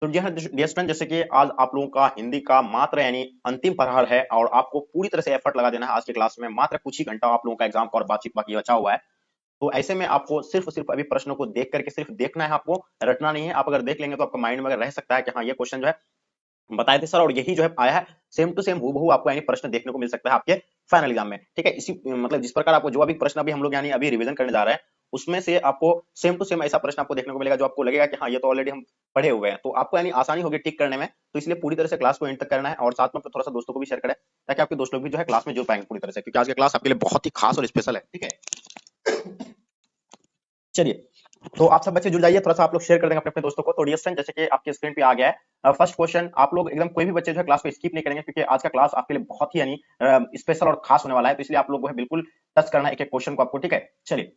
तो dear student, जैसे कि आज आप लोगों का हिंदी का मात्र यानी अंतिम प्रहर है और आपको पूरी तरह से एफर्ट लगा देना है आज की क्लास में। मात्र कुछ ही घंटा आप लोगों का एग्जाम का और बातचीत बाकी बचा हुआ है। तो ऐसे में आपको सिर्फ अभी प्रश्नों को देख करके सिर्फ देखना है, आपको रटना नहीं है। आप अगर देख लेंगे तो आपका माइंड में अगर रह सकता है कि हाँ ये क्वेश्चन जो है बताए थे सर और यही जो है आया है, सेम टू सेम हूबहू आपको यानी प्रश्न देखने को मिल सकता है आपके फाइनल एग्जाम में। ठीक है, इसी मतलब जिस प्रकार आपको जो अभी प्रश्न अभी हम लोग यानी अभी रिवीजन करने जा रहे हैं उसमें से आपको सेम टू सेम ऐसा प्रश्न आपको देखने को मिलेगा जो आपको लगेगा कि हाँ ये तो ऑलरेडी हम पढ़े हुए हैं, तो आपको यानी आसानी होगी टिक करने में। तो इसलिए पूरी तरह से क्लास को एंड तक करना है और साथ में थोड़ा सा दोस्तों को भी शेयर करें ताकि आपके दोस्त लोग भी जो है क्लास में जुड़ पाएंगे पूरी तरह से, क्योंकि आज की क्लास आपके लिए बहुत ही खास और स्पेशल है। ठीक है, चलिए तो आप सब बच्चे जुड़ जाइए, थोड़ा सा आप लोग शेयर कर देंगे अपने अपने दोस्तों को। तो डियर फ्रेंड, जैसे कि आपके स्क्रीन पे आ गया है फर्स्ट क्वेश्चन, आप लोग एकदम कोई भी बच्चे जो है क्लास को स्किप नहीं करेंगे क्योंकि आज का क्लास आपके लिए बहुत ही यानी स्पेशल और खास होने वाला है, तो इसलिए आप लोग को है बिल्कुल टच करना है एक एक क्वेश्चन को आपको। ठीक है, चलिए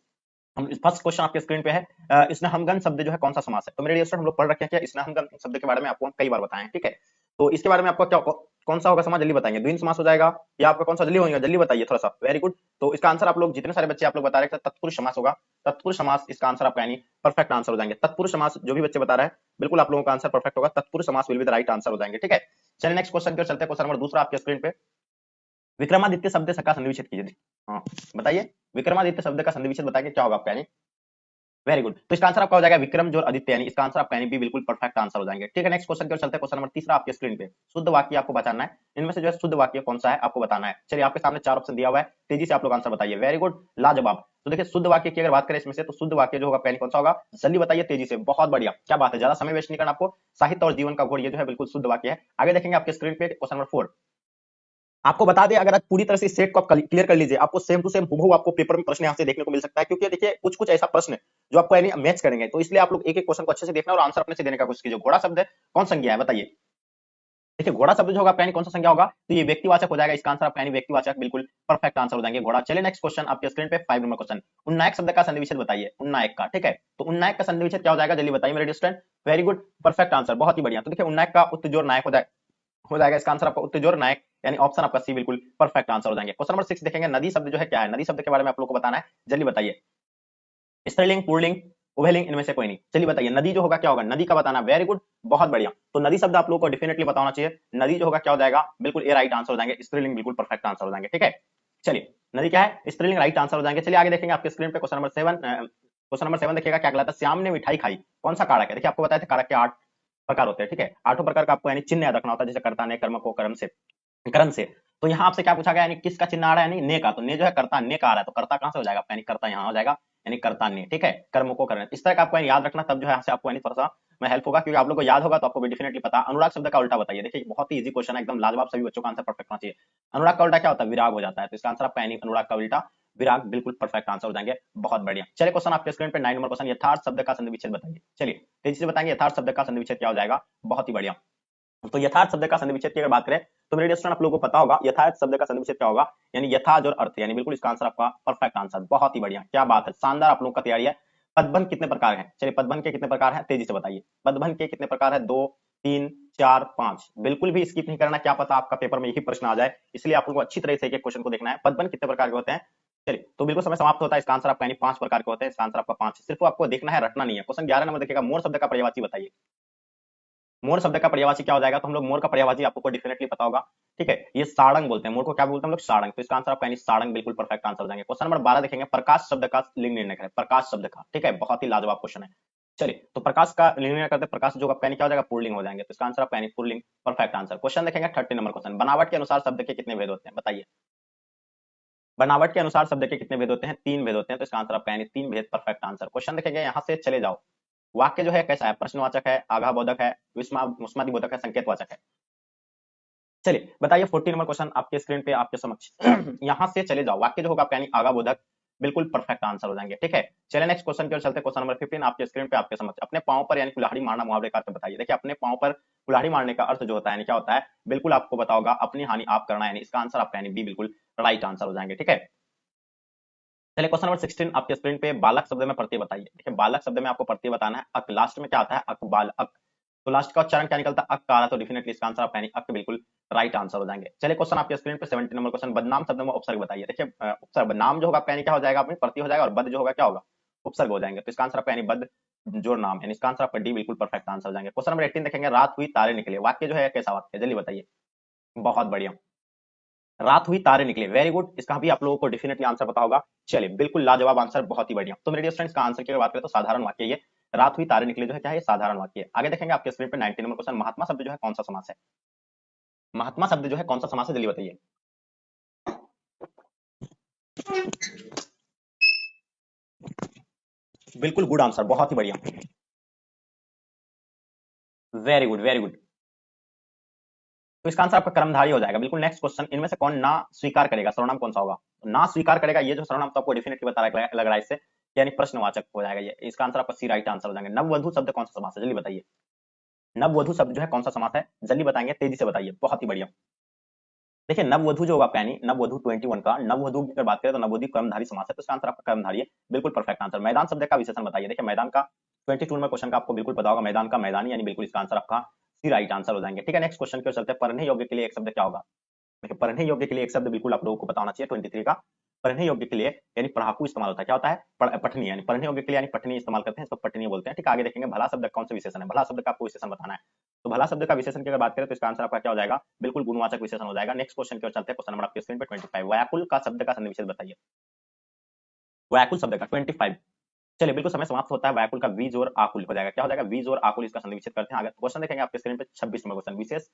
हम फर्स्ट क्वेश्चन आपके स्क्रीन पे है, स्नेहमगन शब्द जो है कौन सा समास है। तो मेरे डियर स्टूडेंट हम लोग पढ़ रखे हैं कि स्नेहमगन शब्द के बारे में आपको हम कई बार बताएं। ठीक है, तो इसके बारे में आपको क्या कौन सा होगा समास, जल्दी बताएंगे। द्विंद समास हो जाएगा या आपका कौन सा जल्दी होगा, जल्दी बताइए थोड़ा सा। वेरी गुड, तो इसका आंसर आप लोग जितने सारे बच्चे आप लोग बता रहे हैं तत्पुरुष समास होगा। तत्पुरुष समास इसका आंसर आपका यानी परफेक्ट आंसर हो जाएंगे। तत्पुरुष समास जो भी बच्चे बता रहे हैं बिल्कुल आप लोगों का आंसर परफेक्ट होगा, तत्पुरुष समास will be the right answer हो जाएंगे। ठीक है, चलिए नेक्स्ट क्वेश्चन की ओर चलते हैं। क्वेश्चन नंबर दूसरा आपके स्क्रीन पे, विक्रमादित्य शब्द का संधि विच्छेद कीजिए। हाँ बताइए, विक्रमादित्य शब्द का संधि विच्छेद बताइए क्या होगा आपका यानी। वेरी गुड, तो इसका आंसर आपका हो जाएगा विक्रम जो आदित्य, यानी इसका आंसर आपका यानी भी बिल्कुल परफेक्ट आंसर हो जाएंगे। ठीक है, नेक्स्ट क्वेश्चन की ओर चलते हैं। क्वेश्चन नंबर तीसरा आपके स्क्रीन पे, शुद्ध वाक्य आपको बताना है। इनमें से जो है शुद्ध वाक्य कौन सा है आपको बताना है। चलिए आपके सामने चार ऑप्शन दिया हुआ है, तेजी से आप लोग आंसर बताइए। वेरी गुड, लाजवाब। तो देखिए शुद्ध वाक्य की अगर बात करें इसमें से, तो शुद्ध वाक्य जो होगा पहले कौन सा होगा, जल्दी बताइए तेजी से। बहुत बढ़िया, क्या बात है, ज्यादा समय वेस्ट नहीं करना आपको। साहित्य और जीवन का घोड़, ये जो है बिल्कुल शुद्ध वाक्य है। आगे देखेंगे आपके स्क्रीन पे क्वेश्चन नंबर 4, आपको बता दें अगर आज पूरी तरह से सेट को आप क्लियर कर लीजिए, आपको सेम टू सेम हूबहू आपको पेपर में प्रश्न यहाँ से देखने को मिल सकता है, क्योंकि देखिए कुछ कुछ ऐसा प्रश्न जो आपको यानी मैच करेंगे, तो इसलिए आप लोग एक एक क्वेश्चन को अच्छे से देखना और आंसर अपने से देने का कोशिश कीजिए। घोड़ा शब्द कौन संज्ञा है बताइए। देखिए घोड़ा शब्द जो होगा आपका यानी कौन सा संज्ञा होगा, तो ये व्यक्तिवाचक हो जाएगा। इसका आंसर आपका यानी व्यक्तिवाचक बिल्कुल परफेक्ट आंसर हो जाएंगे घोड़ा। चलिए नेक्स्ट क्वेश्चन आपके स्क्रीन पे 5 नंबर क्वेश्चन, उन्नायक शब्द का संधि विच्छेद बताइए। उन्नायक का, ठीक है, तो उन्नायक का संधि विच्छेद क्या हो जाएगा, जल्दी बताइए मेरे student. Very good, perfect answer, बहुत ही बढ़िया। तो देखिए उन्नायक का उत्तजोर नायक हो जाएगा। इसका आंसर आपका उत्तजोर नायक यानी ऑप्शन आपका सी बिल्कुल परफेक्ट आंसर हो जाएंगे। क्वेश्चन नंबर 6 देखेंगे, नदी शब्द जो है क्या है। नदी शब्द के बारे में आप लोग को बताना है, जल्दी बताइए। स्त्रीलिंग, पुल्लिंग, उभयलिंग, इनमें से कोई नहीं। चलिए बताइए नदी जो होगा क्या होगा, नदी का बताना। वेरी गुड, बहुत बढ़िया। तो नदी शब्द आप लोगों को डेफिनेटली पता होना चाहिए। नदी जो होगा क्या हो जाएगा, बिल्कुल ए राइट आंसर हो जाएंगे। स्त्रीलिंग बिल्कुल परफेक्ट आंसर हो जाएंगे। ठीक है, चलिए नदी क्या है, स्त्रीलिंग राइट आंसर हो जाएंगे। चलिए आगे देखेंगे आपके स्क्रीन पे क्वेश्चन नंबर 7। क्वेश्चन नंबर 7 देखिएगा क्या कहलाता है, श्याम ने मिठाई खाई, कौन सा कारक है। देखिए आपको बताया था कारक के 8 प्रकार होते हैं। ठीक है, 8 प्रकार का आपको यानी चिन्ह याद रखना होता है, जैसे कर्ता ने, कर्म को, कर्म से, करण से। तो यहाँ आपसे क्या पूछा गया, यानी किसका चिन्ह आ रहा है, यानी ने का। तो ने जो है कर्ता, ने का आ रहा है, तो कर्ता कहां से हो जाएगा, यानी कर्ता यहाँ हो जाएगा, यानी कर्ता ने। ठीक है, कर्म को करना, इस तरह का आपको याद रखना, तब जो है आपको यानी थोड़ा सा मैं हेल्प होगा, क्योंकि आप लोग को याद होगा तो आपको भी डेफिनेटली पता। अनुराग शब्द का उल्टा बताइए। देखिए बहुत ही इजी क्वेश्चन है, एकदम लाजवाब, सभी बच्चों का आंसर परफेक्ट होना चाहिए। अनुराग का उल्टा क्या होता है, विराग हो जाता है, तो इसका आंसर आपका यानी अनुराग का उल्टा विराग बिल्कुल परफेक्ट आंसर हो जाएंगे। बहुत बढ़िया। चलिए क्वेश्चन आपके स्क्रीन पे 9 नंबर क्वेश्चन, यथार्थ शब्द का संधि विच्छेद बताइए। चलिए तेजी से बताएंगे यथार्थ शब्द का संधि विच्छेद क्या हो जाएगा। बहुत ही बढ़िया। तो यथार्थ शब्द का संधि विच्छेद की अगर बात करें तो मेरे स्टूडेंट आप लोगों को पता होगा यथार्थ शब्द का संधि विच्छेद क्या होगा, यानी यथार्थ और अर्थ, यानी बिल्कुल इसका आंसर आपका परफेक्ट आंसर। बहुत ही बढ़िया, क्या बात है, शानदार आप लोगों का तैयारी है। पदबंध कितने प्रकार हैं, चलिए पदबंध के कितने प्रकार हैं, तेजी से बताइए। पदबंध के कितने प्रकार है, 2, 3, 4, 5। बिल्कुल भी स्किप नहीं करना, क्या पता आपका पेपर में यही प्रश्न आ जाए, इसलिए आप लोगों को अच्छी तरह से एक क्वेश्चन को देखना है। पदबंध कितने प्रकार के होते हैं, चलिए तो बिल्कुल समय समाप्त होता है। इसका आंसर आपका यानी 5 प्रकार के होते हैं। इसका आंसर आपका 5, सिर्फ आपको देखना है, रटना नहीं है। क्वेश्चन 11 नंबर देखिएगा, मोर शब्द का पर्यायवाची बताइए। मोर शब्द का पर्यायवाची क्या हो जाएगा, तो हम लोग मोर का पर्यायवाची आपको डेफिनेटली पता होगा। ठीक है, ये सारंग बोलते हैं, मोर को क्या बोलते हैं हम लोग, सारंग। तो इसका आंसर आपका यानी सारंग बिल्कुल परफेक्ट आंसर हो जाएंगे। क्वेश्चन नंबर 12 देखेंगे, प्रकाश शब्द का लिंग निर्णय करें। प्रकाश शब्द का, ठीक है, बहुत ही लाजवाब क्वेश्चन है। चलिए तो प्रकाश का लिंग निर्णय करते हैं। प्रकाश जो आपका यानी क्या हो जाएगा, पुल्लिंग हो जाएंगे, तो इसका आंसर आपका यानी पुल्लिंग परफेक्ट आंसर। क्वेश्चन देखेंगे 30 नंबर क्वेश्चन, बनावट के अनुसार शब्द के कितने भेद होते हैं बताइए। बनावट के अनुसार शब्द के कितने भेद होते हैं, 3 भेद होते हैं, तो इसका आंसर आपका यानी 3 भेद परफेक्ट आंसर। क्वेश्चन देखेंगे यहाँ से चले जाओ, वाक्य जो है कैसा है, प्रश्नवाचक है, आगाबोधक है, विस्मयादिबोधक है, संकेतवाचक है। चलिए बताइए 14 नंबर क्वेश्चन आपके स्क्रीन पे आपके समक्ष यहाँ से चले जाओ, वाक्य जो होगा आपका यानी आगाबोधक बिल्कुल परफेक्ट आंसर हो जाएंगे। ठीक है, चलिए नेक्स्ट क्वेश्चन की ओर चलते हैं। क्वेश्चन नंबर 15 आपके स्क्रीन पे आपके समक्ष, अपने पांव पर यानी कुल्हाड़ी मारना मुहावरे का अर्थ बताइए। देखिए अपने पांव पर कुल्हाड़ी मारने का अर्थ जो होता है यानी क्या होता है, बिल्कुल आपको पता होगा, अपनी हानि आप करना, यानी इसका आंसर आपका यानी बी बिल्कुल राइट आंसर हो जाएंगे। ठीक है, चलिए क्वेश्चन नंबर 16 आपके स्क्रीन पे, बालक शब्द में प्रत्यय बताइए। देखिए बालक शब्द में आपको प्रत्यय बताना है, अक लास्ट में क्या आता है, अक, बाल, अक, तो लास्ट का उच्चारण क्या निकलता है, अक का आ रहा, तो डेफिनेटली इसका आंसर आपका यानी अक बिल्कुल राइट आंसर हो जाएंगे। चलिए क्वेश्चन आपके स्क्रीन पे 17 नंबर क्वेश्चन, बदनाम शब्द में उपसर्ग बताइए। देखिए उपसर्ग, नाम जो होगा आपका यानी क्या हो जाएगा, अपनी प्रत्यय हो जाएगा, और बद जो होगा क्या होगा, उपसर्ग हो जाएंगे, तो इसका आंसर आपका यानी बद जोड़ नाम, यानी इसका आंसर आपका डी बिल्कुल परफेक्ट आंसर हो जाएंगे। क्वेश्चन नंबर 18 देखेंगे, रात हुई तारे निकले, वाक्य जो है कैसा वाक्य, जल्दी बताइए। बहुत बढ़िया, रात हुई तारे निकले, वेरी गुड, इसका भी आप लोगों को डेफिनेटली आंसर पता होगा। चलिए बिल्कुल लाजवाब आंसर, बहुत ही बढ़िया। तो मेरे डियर फ्रेंड्स, का आंसर की बात करें तो साधारण वाक्य ये रात हुई तारे निकले जो है क्या है, साधारण वाक्य। आगे देखेंगे आपके स्क्रीन पे 19 नंबर क्वेश्चन, महात्मा शब्द जो है कौन सा समास है, महात्मा शब्द जो है कौन सा समास है, जल्दी बताइए। बिल्कुल गुड आंसर, बहुत ही बढ़िया, वेरी गुड वेरी गुड। तो इसका आंसर आपका कर्मधारय हो जाएगा। बिल्कुल नेक्स्ट क्वेश्चन, इनमें से कौन ना स्वीकार करेगा, सर्वनाम कौन सा होगा, ना स्वीकार करेगा, ये जो सर्वनाम तो आपको डेफिनेटली बता रहा है, लग रहा है इससे, यानी प्रश्नवाचक हो जाएगा ये। इसका आंसर आपका सी राइट आंसर हो जाएगा। नववधु शब्द कौन सा समास है, जल्दी बताइए। नववधु शब्द जो है कौन सा समास है, जल्दी बताएंगे, तेजी से बताइए, बहुत ही बढ़िया। देखिए नववधु जो होगा यानी नववधु 21 का नववधु की अगर बात करें तो नववधु कर्मधारी समास है, तो इसका आंसर आपका कर्मधारी है, बिल्कुल परफेक्ट आंसर। मैदान शब्द का विशेषण बताइए। देखिए मैदान का 22 नंबर क्वेश्चन का आपको बिल्कुल पता होगा, मैदान का मैदानी, यानी बिल्कुल इसका आंसर आपका सी राइट आंसर हो जाएंगे। ठीक है, नेक्स्ट क्वेश्चन की ओर चलते हैं। पढ़ने योग्य के लिए एक शब्द क्या होगा, देखिए पढ़ने योग्य के लिए एक शब्द बिल्कुल आप लोगों को पता होना चाहिए 23 का। पढ़ने योग्य के लिए यानी पढ़ाकू इस्तेमाल होता है, क्या होता है, पठनीय, यानी पढ़ने योग्य के लिए यानी पठनीय इस्तेमाल करते हैं, इसको पठनीय बोलते हैं। ठीक है, आगे देखेंगे भला शब्द कौन सा विशेषण है, भला शब्द का आपको विशेषण बताना है। तो भला शब्द का विशेषण की अगर बात करें तो इसका आंसर आपका क्या हो जाएगा, बिल्कुल गुणवाचक विशेषण हो जाएगा। नेक्स्ट क्वेश्चन की ओर चलते हैं। क्वेश्चन नंबर आपके स्क्रीन पे 25, व्याकुल का शब्द का संधि बताइए, व्याकुल शब्द का 25। चलिए बिल्कुल समय समाप्त होता है, व्याकुल का वी जोर आकुल हो जाएगा, क्या हो जाएगा, वी जोर आकुल, इसका संधि विच्छेद करते हैं। आगे क्वेश्चन देखेंगे आपके स्क्रीन पे 26 नंबर क्वेश्चन, विशेष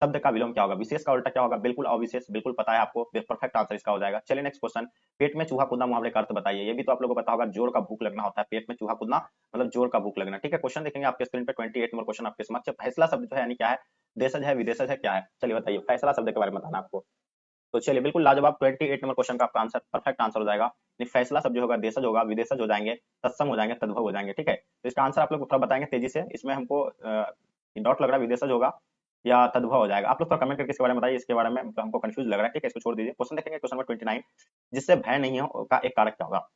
शब्द का विलोम क्या होगा, विशेष का उल्टा क्या होगा, बिल्कुल अविशेष, बिल्कुल पता है आपको, परफेक्ट आंसर इसका हो जाएगा। चलिए नेक्स्ट क्वेश्चन, पेट में चूहा कूदना मुहावरे का अर्थ बताइए। ये भी तो आप लोगों को पता होगा, जोर का भूख लगना होता है, पेट में चूहा कूदना मतलब जोर का भूख लगना। ठीक है, क्वेश्चन देखेंगे आपके स्क्रीन पे 28 नंबर क्वेश्चन आपके समक्ष, फैसला शब्द जो है यानी क्या है, देशज है, विदेशज है, क्या है, चलिए बताइए, फैसला शब्द के बारे में बताना आपको। तो चलिए बिल्कुल लाजवाब, 28 नंबर क्वेश्चन का आपका आंसर परफेक्ट आंसर हो जाएगा। फैसला शब्द जो होगा देशज होगा, विदेशज हो जाएंगे, तत्सम हो जाएंगे, तद्भव हो जाएंगे। ठीक है, तो इसका आंसर आप लोग थोड़ा बताएंगे तेजी से, इसमें हमको डॉट लग रहा है, विदेशज होगा या तद्भव हो जाएगा, आप लोग थोड़ा कमेंट करके इसके बारे में बताइए, इसके बारे में हमको कंफ्यूज लग रहा है। ठीक है, इसको छोड़ दीजिए। क्वेश्चन देखेंगे क्वेश्चन नंबर 29, जिससे भय नहीं हो का एक कारक क्या होगा,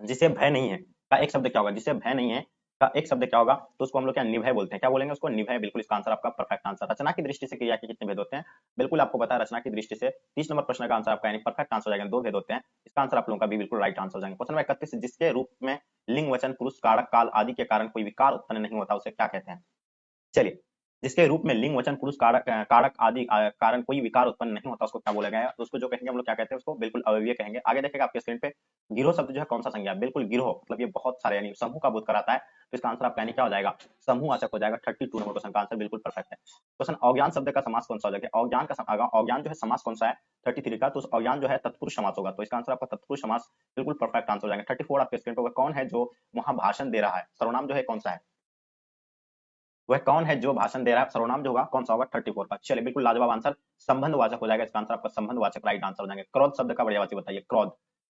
जिसे भय नहीं है का एक शब्द क्या होगा, जिसे भय नहीं है का एक शब्द क्या होगा, तो उसको हम लोग क्या निभय बोलते हैं, क्या बोलेंगे उसको, निभय, बिल्कुल इसका आंसर आपका परफेक्ट आंसर। रचना की दृष्टि से क्रिया के कितने भेद होते हैं, बिल्कुल आपको पता है, रचना की दृष्टि से 30 नंबर प्रश्न का आंसर आपका यानी परफेक्ट आंसर हो जाएगा, 2 भेद होते हैं, इसका आंसर आप लोगों का भी बिल्कुल राइट आंसर हो जाएगा। क्वेश्चन नंबर 31, जिसके रूप में लिंग वचन पुरुष कारक काल आदि के कारण कोई विकार उत्पन्न नहीं होता, उसे क्या कहते हैं। चलिए, जिसके रूप में लिंग वचन पुरुष कारक कारक आदि कारण कोई विकार उत्पन्न नहीं होता, उसको क्या बोला गया है, तो उसको जो कहेंगे हम लोग क्या कहते हैं, उसको बिल्कुल अवयवीय कहेंगे। आगे देखेगा आपके स्क्रीन पे, गिरोह शब्द जो है कौन सा संज्ञा, बिल्कुल गिरोह मतलब ये बहुत सारे यानी समूह का बोध कराता है, तो इसका आंसर आपका यानी क्या हो जाएगा, समूहवाचक हो जाएगा। 32 नंबर क्वेश्चन का आंसर बिल्कुल परफेक्ट है। क्वेश्चन, अज्ञान शब्द का समास कौन सा हो जाएगा, अज्ञान का अज्ञान जो है समास कौन सा है 33 का, तो अज्ञान जो है तत्पुरुष समास होगा, तो इसका आंसर आपका तत्पुरुष समास बिल्कुल परफेक्ट आंसर हो जाएगा। 34 आपके स्क्रीन पर, कौन है जो वहां भाषण दे रहा है, सर्वनाम जो है कौन सा है, वह कौन है जो भाषण दे रहा है, सर्वनाम जो होगा कौन सा होगा 34 का। चलिए बिल्कुल लाजवाब आंसर, संबंधवाचक हो जाएगा, इसका आंसर आपका संबंधवाचक राइट आंसर हो जाएंगे। क्रोध शब्द का पर्यायवाची बताइए, क्रोध।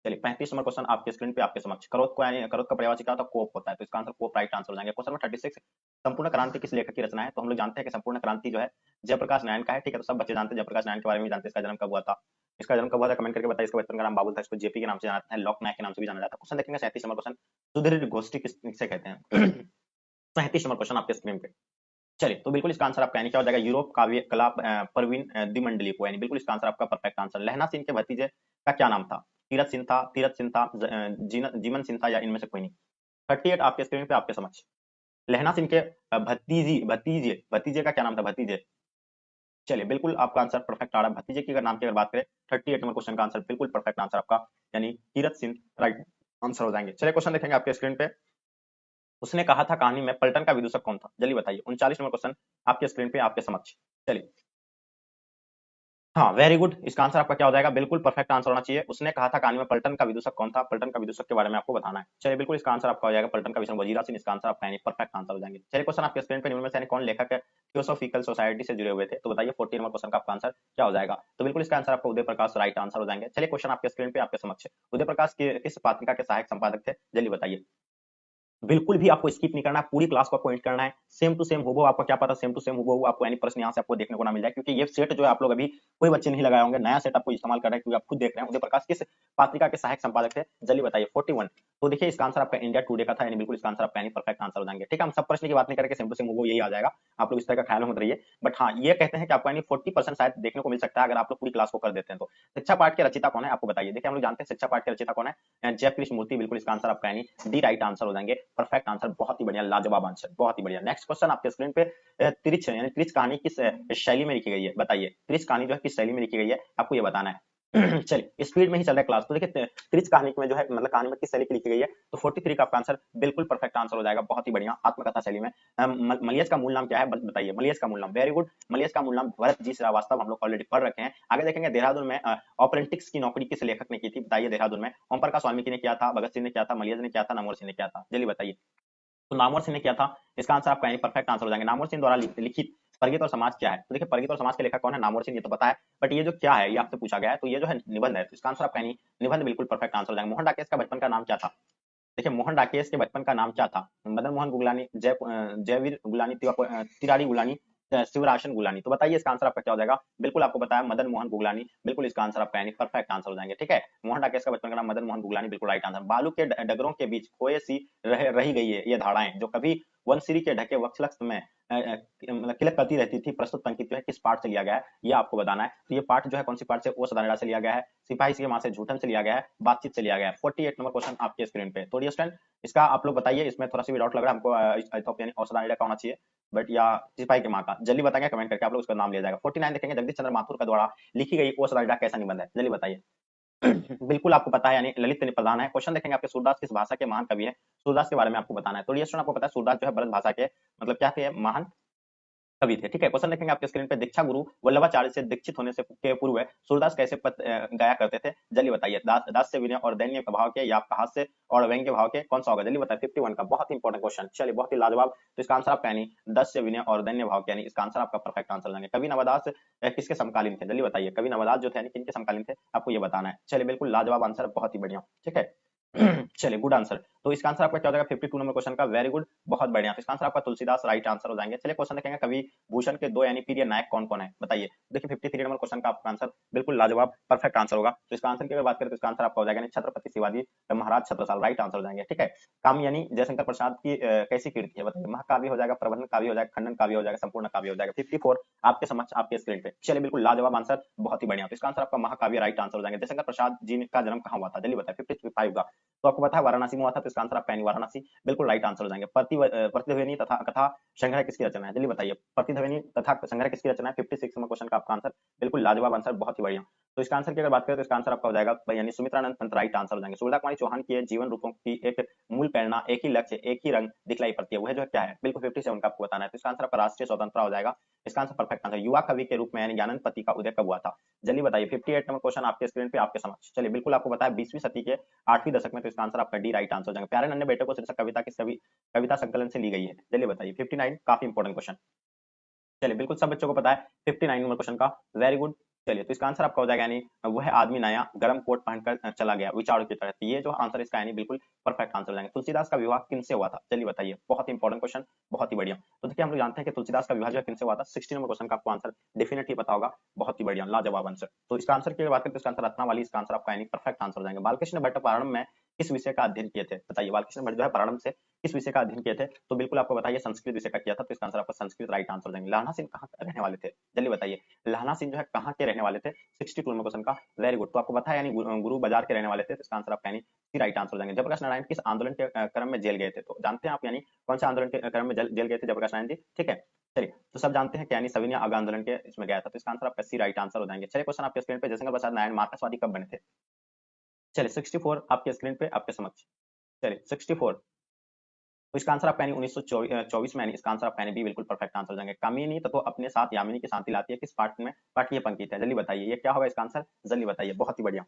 चलिए 35 नंबर क्वेश्चन आपके स्क्रीन पे आपके समक्ष, क्रोध को यानी क्रोध का पर्यायवाची क्या होता है, कोप होता है, तो इसका आंसर कोप राइट आंसर हो जाएंगे। क्वेश्चन नंबर 36, संपूर्ण क्रांति किस लेखक की रचना है, तो हम लोग जानते हैं कि संपूर्ण क्रांति जो है जयप्रकाश नारायण का है। ठीक है, तो सब बच्चे जानते हैं जयप्रकाश नारायण के बारे में, जानते हैं इसका जन्म कब हुआ था, इसका जन्म कब हुआ था कमेंट करके बताइए। इसका बचपन का नाम बाबुल था, इसको जेपी के नाम से जाना है, लोक नायक के नाम से भी जाना जाता है। क्वेश्चन देखेंगे 37 नंबर क्वेश्चन, सुदृढ़ गोष्ठी किससे कहते हैं 37 नंबर क्वेश्चन आपके स्क्रीन पे। चलिए, तो बिल्कुल इसका आंसर आपका यानी क्या हो जाएगा, यूरोप काव्य कला परवीन द्विमंडली को, यानी बिल्कुल इसका आंसर आपका परफेक्ट आंसर। लहना सिंह के भतीजे का क्या नाम था, तीरथ सिंह था, जीवन सिंह था, या इनमें से कोई नहीं। 38 आपके स्क्रीन पे आपके समक्ष, लहना सिंह के भतीजे भतीजे का क्या नाम था, भतीजे। चलिए बिल्कुल आपका आंसर परफेक्ट आ रहा है, भतीजे की अगर नाम की अगर बात करें 38 नंबर क्वेश्चन का आंसर बिल्कुल परफेक्ट आंसर आपका यानी तीरथ सिंह राइट आंसर हो जाएंगे। चलिए क्वेश्चन देखेंगे आपके स्क्रीन पे, उसने कहा था कहानी में पलटन का विदूषक कौन था, जल्दी बताइए। 39 नंबर क्वेश्चन आपके स्क्रीन पे आपके समक्ष। चलिए, हाँ वेरी गुड, इसका आंसर आपका क्या हो जाएगा, बिल्कुल परफेक्ट आंसर होना चाहिए। उसने कहा था कहानी में पलटन का विदूषक कौन था, पलटन का विदूषक के बारे में आपको बताना है। चलिए बिल्कुल इसका आंसर आपका हो जाएगा पलटन का विषय वजीरा सिंह, इसका आंसर आपका यानी परफेक्ट आंसर हो जाएंगे। चलिए क्वेश्चन आपके स्क्रीन पे, निम्न में से यानी कौन लेखक है थियोसॉफिकल सोसाइटी से जुड़े हुए थे, तो बताइए 40 नंबर क्वेश्चन का आपका आंसर क्या हो जाएगा, तो बिल्कुल इसका आंसर आपका उदय प्रकाश राइट आंसर हो जाएंगे। चलिए क्वेश्चन आपके स्क्रीन पे आपके समक्ष, उदय प्रकाश किस पत्रिका के सहायक संपादक थे, जल्दी बताइए। बिल्कुल भी आपको स्किप नहीं करना है, पूरी क्लास को आपको एंड करना है। सेम टू सेम हुबहू, आपको क्या पता सेम टू सेम हुबहू आपको यानी प्रश्न यहाँ से आपको देखने को ना मिल जाए, क्योंकि ये सेट जो है आप लोग अभी कोई बच्चे नहीं लगाए होंगे, नया सेट आपको इस्तेमाल कर रहे हैं, क्योंकि आप खुद देख रहे हैं। उदय प्रकाश किस पत्रिका के सहायक संपादक थे, जल्दी बताइए 41। तो देखिए इसका आंसर आपका इंडिया टुडे का था, यानी बिल्कुल इसका आंसर आपका यानी परफेक्ट आंसर हो जाएंगे। ठीक है, हम सब प्रश्न की बात नहीं करके सेम टू सेम हुबहू यही आ जाएगा। आप लोग इस तरह का ख्याल में मत रहिए। बट हाँ, ये कहते हैं कि आपको यानी 40% शायद देखने को मिल सकता है अगर आप लोग पूरी क्लास को कर देते हैं तो। शिक्षा पाठ के रचयिता कौन है आपको बताइए। देखिए हम लोग जानते हैं शिक्षा पाठ के रचयिता कौन है, जय कृष्ण मूर्ति, बिल्कुल इसका आंसर आपका यानी डी राइट आंसर हो जाएंगे, परफेक्ट आंसर, बहुत ही बढ़िया, लाजवाब आंसर, बहुत ही बढ़िया। नेक्स्ट क्वेश्चन आपके स्क्रीन पे त्रिच यानी त्रिच कहानी किस शैली में लिखी गई है बताइए। त्रिच कहानी जो है किस शैली में लिखी गई है आपको ये बताना है। चलिए स्पीड में ही चल रहा है क्लास, तो देखिए त्रिच कहानी में जो है मतलब कहानी में किस शैली की लिखी गई है, तो 43 का आपका आंसर बिल्कुल परफेक्ट आंसर हो जाएगा, बहुत ही बढ़िया, आत्मकथा शैली में। मलियस का मूल नाम क्या है बताइए, मलियस का मूल नाम, वेरी गुड, मलियस का मूल नाम भरत जी श्रीवास्तव, हम लोग ऑलरेडी पढ़ रखे हैं। आगे देखेंगे देहरादून में ऑपरेंटिक्स की नौकरी किस लेखक ने की थी बताइए। देहरादून में ओम प्रकाश वाल्मीकि ने किया था, भगत सिंह ने किया था, मलियस ने किया था, नामवर सिंह ने किया था, जल्दी बताइए। तो नामवर सिंह ने किया था, इसका आंसर आपका परफेक्ट आंसर हो जाएंगे। नामवर सिंह द्वारा लिखित परगित और समाज क्या है, तो देखिए परगित और समाज के लेखक कौन है, नामवर सिंह, ये तो पता है, बट ये जो क्या है ये आपसे पूछा गया है, तो ये जो है निबंध है, तो इसका आंसर आपका निबंध बिल्कुल परफेक्ट आंसर हो जाएंगे। मोहन डाकेश का बचपन का नाम क्या था, देखिए मोहन डाकेश के बचपन का नाम क्या था, Madan Mohan Guglani, Jaiveer Golani, तिरारी Golani, शिवराशन Golani, तो बताइए इसका आंसर आपका क्या हो जाएगा। बिल्कुल आपको बताया मदन मोहन गुगलानी, बिल्कुल इसका आंसर आपका यानी परफेक्ट आंसर हो जाएंगे, ठीक है। मोहन डाकेश का बचपन का नाम मदन मोहन गुगलानी, बिल्कुल राइट आंसर। बालू के डगरों के बीच खोए सी रही गई है ये धाराएं, जो कभी वनसिरी के ढके वक्षलक्ष में मतलब किलक करती रहती थी, प्रस्तुत पंक्ति जो है किस पाठ से लिया गया है ये आपको बताना है। तो ये पाठ जो है कौन सी पाठ से, ओ सदानेड़ा से लिया गया है, सिपाही के मां से झूठन से लिया गया है, बातचीत से लिया गया है। 48 नंबर क्वेश्चन आपके स्क्रीन पे। तो डियर स्टूडेंट इसका आप लोग बताइए, इसमें थोड़ा सा भी डाउट लग रहा है हमको, आई थॉट यानी औसत आइडिया का होना चाहिए, बट या सिपाही के माँ का, जल्दी बताएंगे कमेंट करके, आप लोग उसका नाम लिया जाएगा। 49 देखेंगे जगदीश चंद्र माथुर का द्वारा लिखी गई औसत आइडिया कैसा निबंध है, जल्दी बताइए। बिल्कुल आपको पता है यानी ललित प्रधान है। क्वेश्चन देखेंगे आपके, सूरदास किस भाषा के महान कवि है, सूरदास के बारे में आपको बताना है। तो ये स्टूडेंट आपको पता है सूरदास जो है ब्रज भाषा के मतलब क्या थे, महान कवि थे, ठीक है। क्वेश्चन देखेंगे आपके स्क्रीन पे, दीक्षा गुरु वल्लभाचार्य से दीक्षित होने से के पूर्व सूरदास कैसे पद गाया करते थे, जल्दी बताइए। दास्य विनय और दैन्य भाव के, या आपका हास्य और व्यंग्य भाव के, कौन सा होगा जल्दी बताइए। 51 का बहुत ही इंपॉर्टेंट क्वेश्चन, चलिए बहुत ही लाजवाब। तो इसका आंसर आपका यानी दास्य विनय और दैन्य भाव के, यानी इसका आंसर आपका परफेक्ट आंसर हो जाएंगे। कवि नवदास किसके समकालीन थे, जल्दी बताइए। कवि नवदास जो थे यानी किनके समकालीन थे, आपको ये बताना है। चलिए बिल्कुल लाजवाब आंसर, बहुत ही बढ़िया, ठीक है। चलिए गुड आंसर। तो इसका आंसर आपका क्या हो जाएगा 52 नंबर क्वेश्चन का, वेरी गुड, बहुत बढ़िया। तो इसका आंसर आपका तुलसीदास राइट आंसर हो जाएंगे। चलिए क्वेश्चन देखेंगे, कवि भूषण के दो यानी प्रिय नायक कौन कौन है बताइए। देखिए 53 नंबर क्वेश्चन का आपका आंसर बिल्कुल लाजवाब परफेक्ट आंसर होगा। तो इसका आंसर की अगर बात करें तो इसका आंसर आपका हो जाएगा छत्रपति शिवाजी महाराज छत्रसाल, राइट आंसर हो जाएंगे, ठीक है। काम यानी जयशंकर प्रसाद की कैसी कीर्ति है बताइए। महाकाव्य हो जाएगा, प्रबंधन काव्य हो जाएगा, खंडन काव्य हो जाएगा, संपूर्ण काव्य हो जाएगा। 54 आपके समक्ष आपके स्क्रीन पे, चलिए बिल्कुल लाजवाब आंसर, बहुत ही बढ़िया। तो इसका आंसर आपका महाकाव्य राइट आंसर हो जाएंगे। जयशंकर प्रसाद जी का जन्म कहाँ हुआ था जल्दी बताइए। 55 का तो आपको पता है वाराणसी में हुआ था, तो इसका आंसर आपका वाराणसी, बिल्कुल राइट आंसर हो जाएंगे। प्रतिध्वनि तथा कथा संग्रह किसकी रचना है जल्दी बताइए। प्रतिध्वनि तथा संग्रह किसकी रचना है, 56 नंबर क्वेश्चन का आपका आंसर, बिल्कुल लाजवाब आंसर, बहुत ही बढ़िया। तो इसका आंसर की अगर बात करें तो इसका आंसर आपका हो जाएगा यानी सुमित्रानंद पंत, राइट आंसर हो जाएंगे। सुविधा कुमारी चौहान की जीवन रूपों की एक मूल प्रेरणा, एक ही लक्ष्य, एक ही रंग दिखलाई पड़ती है, वह जो क्या है, बिल्कुल 57 का आपको बताना है। तो इसका आंसर आपका राष्ट्रीय स्वतंत्रता हो जाएगा। इसका आंसर परफेक्ट आंसर। युवा कवि के रूप में यानी ज्ञानंद पति का उदय कब हुआ था जल्दी बताइए। 58 नंबर क्वेश्चन आपके स्क्रीन पे आपके समक्ष, चलिए बिल्कुल आपको बताया 20वीं सदी के 8वीं दशक में, तो इसका आंसर आपका डी राइट आंसर हो जाएगा। प्यारे नन्हे बेटे को शीर्षक कविता किस कविता संकलन से ली गई है जल्दी बताइए। 59 काफी इंपॉर्टेंट क्वेश्चन, चलिए बिल्कुल सब बच्चों को पता है 59 नंबर क्वेश्चन का, वेरी गुड। चलिए तो इसका आंसर आपका हो जाएगा यानी वह आदमी नया गर्म कोट पहनकर चला गया विचारों की तरह, तो ये जो आंसर इसका यानी बिल्कुल परफेक्ट आंसर हो जाएंगे। तुलसीदास का विवाह किनसे हुआ था जल्दी बताइए, बहुत ही इंपॉर्टेंट क्वेश्चन, बहुत ही बढ़िया। तो देखिए हम लोग जानते हैं कि तुलसीदास का विवाह जो है किनसे हुआ था। 60 नंबर क्वेश्चन का आपको आंसर डेफिनेटली पता होगा, बहुत ही बढ़िया लाजवाब आंसर। तो इसका आंसर की बात करें तो इसका आंसर रत्नावली, इसका आंसर आपका यानी परफेक्ट आंसर हो जाएंगे। बालकृष्ण भट्ट प्रारंभ में किस विषय का अध्ययन किए थे बताइए। बालकृष्ण भट्ट जो है प्रारंभ से किस विषय का अध्ययन किए थे, तो बिल्कुल आपको बताइए संस्कृत विषय का किया था, तो इसका आंसर आपका संस्कृत राइट आंसर हो जाएंगे। लाना सिंह कहाँ रहने वाले थे जल्दी बताइए। लाना सिंह जो है कहाँ के रहने वाले थे, 62 नंबर क्वेश्चन का, वेरी गुड। तो आपको पता है यानी गुरु बाजार के रहने वाले थे, तो इसका आंसर आपका यानी सी राइट आंसर हो जाएंगे। जयप्रकाश नारायण किस आंदोलन के क्रम में जेल गए थे, तो जानते हैं आप यानी कौन से आंदोलन के क्रम में जेल गए थे जयप्रकाश नारायण जी, ठीक है। चलिए तो सब जानते हैं कि यानी सविनय अवज्ञा आंदोलन के इसमें गया था, तो इसका आंसर आपका सी राइट आंसर हो जाएंगे। चलिए क्वेश्चन आपके स्क्रीन पे, जयशंकर प्रसाद नारायण मार्क्सवादी कब बने थे, चलिए 64 आपके स्क्रीन पे आपके समक्ष, चलिए 64। तो इसका आंसर आपका यानी 1924 में, इसका आंसर आपका यानी बी बिल्कुल परफेक्ट आंसर हो जाएंगे। कामिनी तो अपने साथ यामिनी की शांति लाती है किस पाठ में, पाठ की पंक्ति है जल्दी बताइए, ये क्या होगा इसका आंसर जल्दी बताइए, बहुत ही बढ़िया।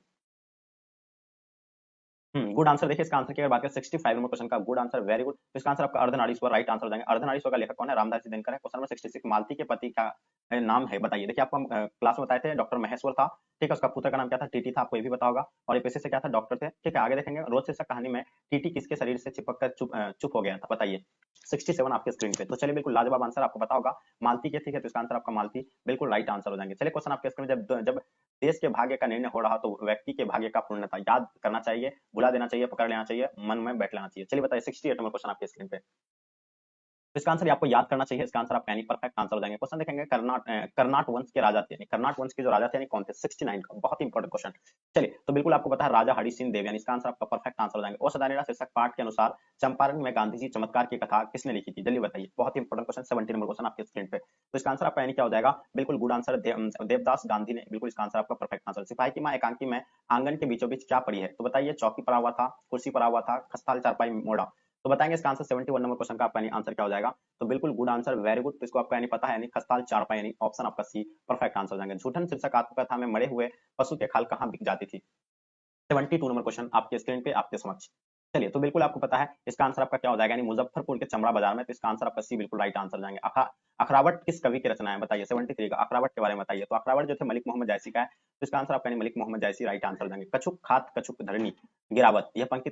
Good answer. देखिए इसका आंसर की अगर बात करें 65 नंबर क्वेश्चन का, गुड आंसर, वेरी गुड। तो इसका आंसर आपका अर्धनारीश्वर राइट आंसर हो जाएंगे। अर्धनारीश्वर का लेखक कौन है, रामदास जी दिनकर है। क्वेश्चन नंबर 66 मालती के पति का नाम है बताइए। देखिए आपको हम क्लास में बताए थे डॉक्टर महेश्वर था, ठीक है। उसका पुत्र का नाम क्या था, टीटी था, आपको ये भी पता होगा। और ये पेशे से क्या था, डॉक्टर थे, ठीक है। आगे देखेंगे रोज शीर्षक कहानी में टीटी किसके शरीर से चिपक कर चुप हो गया था बताइए। 67 आपके स्क्रीन पे, तो चलिए बिल्कुल लाजवाब आंसर आपको पता होगा मालती के, ठीक है। तो इसका आंसर आपका मालती बिल्कुल राइट आंसर हो जाएंगे। चलिए क्वेश्चन आपके स्क्रीन में, जब देश के भाग्य का निर्णय हो रहा तो व्यक्ति के भाग्य का पूर्णता याद करना चाहिए, भुला देना चाहिए, पकड़ लेना चाहिए, मन में बैठ लेना चाहिए, चलिए बताइए। 68 नंबर क्वेश्चन आपके स्क्रीन पे, तो इसका आंसर आपको याद करना चाहिए। इसका आंसर आप यानी परफेक्ट आंसर हो जाएंगे। क्वेश्चन देखेंगे, कर्नाट वंश के राजा थे, यानी कर्नाट वंश के जो राजा थे यानी कौन थे? 69 का बहुत ही इंपॉर्टेंट क्वेश्चन। चलिए, तो बिल्कुल आपको पता है राजा हरि सिंह देव, यानी इसका आंसर आपका परफेक्ट आंसर हो जाएंगे। ओ सदानेरा शीर्षक पाठ के अनुसार चंपारण में गांधी जी चमत्कार की कथा किसने लिखी थी? जल्दी बताइए, बहुत ही इंपॉर्टेंट क्वेश्चन, 70 नंबर क्वेश्चन आपके स्क्रीन पे। तो इसका आंसर आपका यानी क्या हो जाएगा? बिल्कुल गुड आंसर, देवदास गांधी ने, बिल्कुल इसका आंसर आपका परफेक्ट आंसर। सिपाही की मां एकांकी में आंगन के बीचों बीच क्या पड़ी है? तो बताइए, चौकी पड़ा हुआ था, कुर्सी पड़ा हुआ था, खस्ताल चारपाई मोड़ा। तो बताएंगे इसका आंसर 71 नंबर क्वेश्चन का आपका आंसर क्या हो जाएगा? तो बिल्कुल गुड आंसर, वेरी गुड। तो इसको आपका यानी पता है, यानी खस्ताल चारपाई, यानी ऑप्शन आपका सी परफेक्ट आंसर हो जाएंगे। झूठन शीर्षक आत्मकथा में मरे हुए पशु के खाल कहाँ बिक जाती थी? 72 नंबर क्वेश्चन आपके स्क्रीन पे आपके समक्ष। चलिए, तो बिल्कुल आपको पता है इसका आंसर आपका क्या हो जाएगा, यानी मुजफ्फरपुर के चमड़ा बाजार में। तो इसका आंसर आपका सी बिल्कुल राइट आंसर जाएंगे। अखरावट किस कवि की रचना है? बताइए 73 का अखरावट के बारे में बताइए। तो अखरावट जो थे मलिक मोहम्मद जैसी का है। तो इसका आंसर आपका मलिक मोहम्मद जैसी राइट आंसर जाएंगे। कछुक खात कछुक धरनी गिरावत, यह पंक्ति